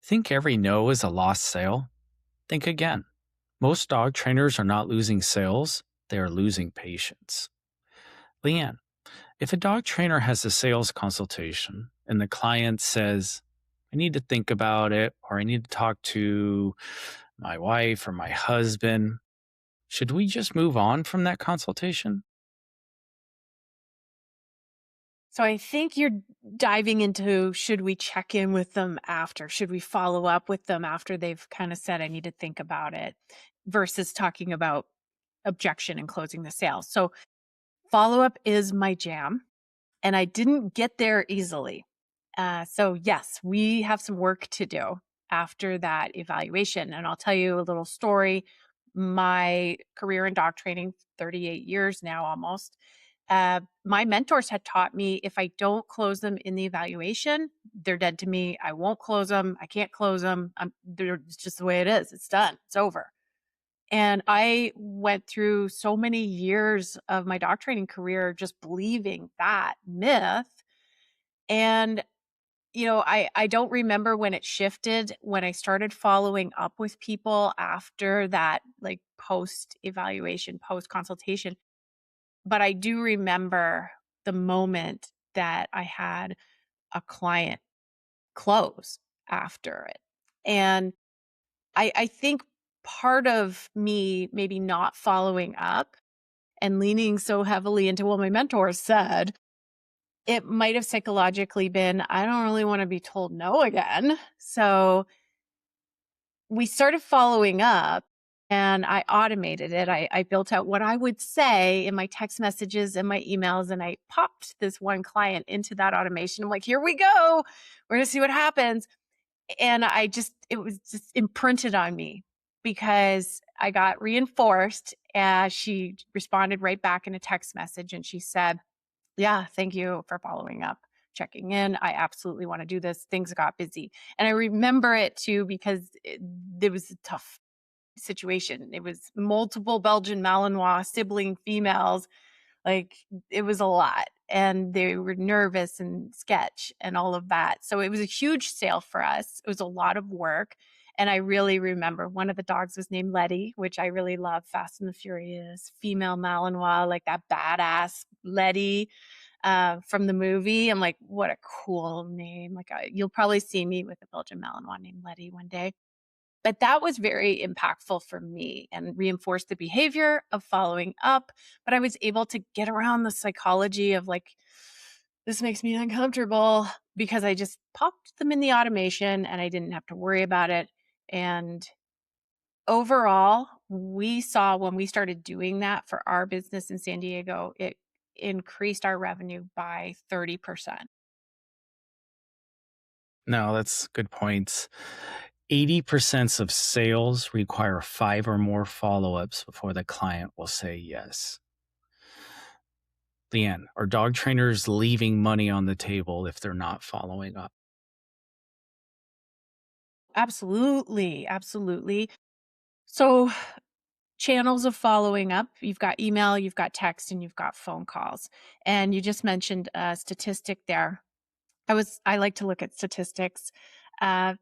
Think every no is a lost sale? Think again. Most dog trainers are not losing sales, they are losing patience. Lianne, if a dog trainer has a sales consultation and the client says, I need to think about it, or I need to talk to my wife or my husband, should we just move on from that consultation? So I think you're diving into, should we check in with them after? Should we follow up with them after they've kind of said, I need to think about it, versus talking about objection and closing the sale. So follow up is my jam, and I didn't get there easily. So yes, we have some work to do after that evaluation. And I'll tell you a little story. My career in dog training, 38 years now almost. My mentors had taught me, if I don't close them in the evaluation, they're dead to me. I won't close them. I can't close them. It's just the way it is. It's done. It's over. And I went through so many years of my dog training career just believing that myth. And I don't remember when it shifted, when I started following up with people after that, like post evaluation, post consultation. But I do remember the moment that I had a client close after it. And I think part of me maybe not following up and leaning so heavily into what my mentor said, it might have psychologically been, I don't really want to be told no again. So we started following up and I automated it. I built out what I would say in my text messages and my emails, and I popped this one client into that automation. I'm like, here we go. We're going to see what happens. And it was just imprinted on me because I got reinforced. As she responded right back in a text message and she said, yeah, thank you for following up, checking in. I absolutely want to do this. Things got busy. And I remember it too because it was a tough situation. It was multiple Belgian Malinois sibling females. Like, it was a lot. And they were nervous and sketch and all of that. So it was a huge sale for us. It was a lot of work. And I really remember one of the dogs was named Letty, which I really love. Fast and the Furious, female Malinois, like that badass Letty from the movie. I'm like, what a cool name. Like, you'll probably see me with a Belgian Malinois named Letty one day. But that was very impactful for me and reinforced the behavior of following up. But I was able to get around the psychology of like, this makes me uncomfortable, because I just popped them in the automation and I didn't have to worry about it. And overall, we saw when we started doing that for our business in San Diego, it increased our revenue by 30%. No, that's good points. 80% of sales require 5 or more follow ups before the client will say yes. Leanne, are dog trainers leaving money on the table if they're not following up? Absolutely. Absolutely. So, channels of following up, you've got email, you've got text, and you've got phone calls. And you just mentioned a statistic there. I like to look at statistics. Uh,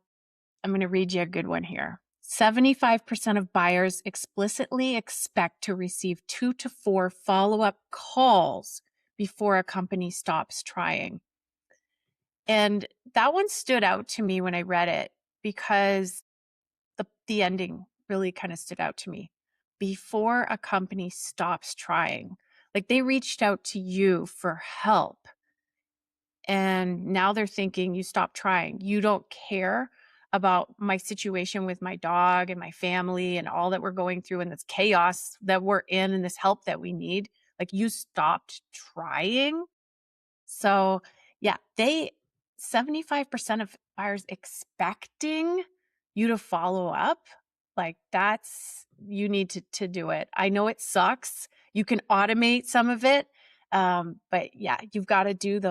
I'm going to read you a good one here. 75% of buyers explicitly expect to receive 2 to 4 follow-up calls before a company stops trying. And that one stood out to me when I read it because the ending really kind of stood out to me. Before a company stops trying, like, they reached out to you for help, and now they're thinking you stop trying. You don't care about my situation with my dog and my family and all that we're going through and this chaos that we're in and this help that we need. Like, you stopped trying. So, yeah, 75% of buyers expecting you to follow up. Like, you need to do it. I know it sucks. You can automate some of it. But yeah, you've got to do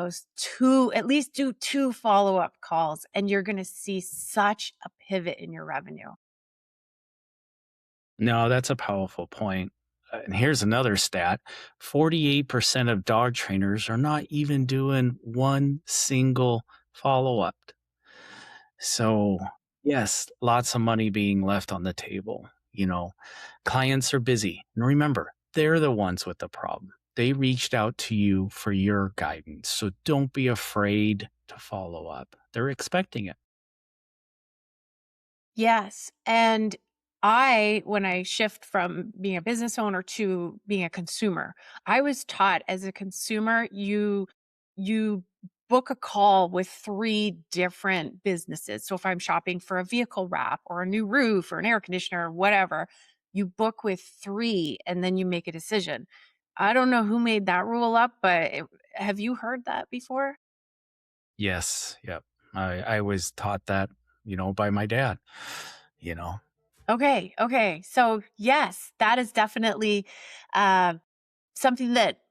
at least do 2 follow-up calls, and you're going to see such a pivot in your revenue. No, that's a powerful point. And here's another stat: 48% of dog trainers are not even doing one single follow up. So Yes, lots of money being left on the table. Clients are busy. And remember, they're the ones with the problem. They reached out to you for your guidance. So don't be afraid to follow up. They're expecting it. Yes, and when I shift from being a business owner to being a consumer, I was taught as a consumer, you book a call with 3 different businesses. So if I'm shopping for a vehicle wrap or a new roof or an air conditioner or whatever, you book with 3 and then you make a decision. I don't know who made that rule up, but have you heard that before? Yes. Yep. I was taught that, by my dad, you know. Okay, okay. So, yes, that is definitely, uh, something that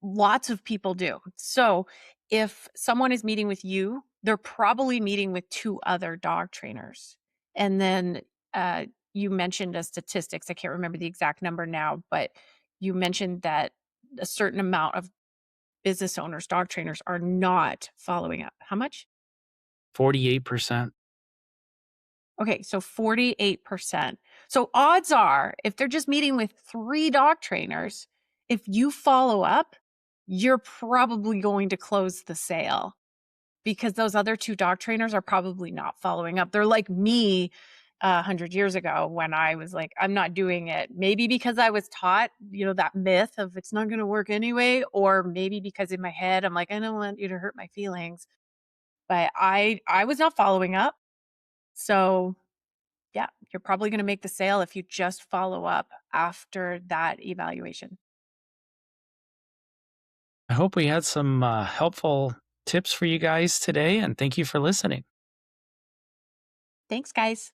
lots of people do. So, if someone is meeting with you, they're probably meeting with 2 other dog trainers. And then, you mentioned a statistics, I can't remember the exact number now, but you mentioned that a certain amount of business owners, dog trainers are not following up. How much? 48%. Okay, so 48%. So odds are, if they're just meeting with 3 dog trainers, if you follow up, you're probably going to close the sale because those other 2 dog trainers are probably not following up. They're like me 100 years ago when I was like, "I'm not doing it." Maybe because I was taught, that myth of it's not gonna work anyway, or maybe because in my head, I'm like, "I don't want you to hurt my feelings." But I was not following up. So yeah, you're probably gonna make the sale if you just follow up after that evaluation. I hope we had some helpful tips for you guys today, and thank you for listening. Thanks, guys.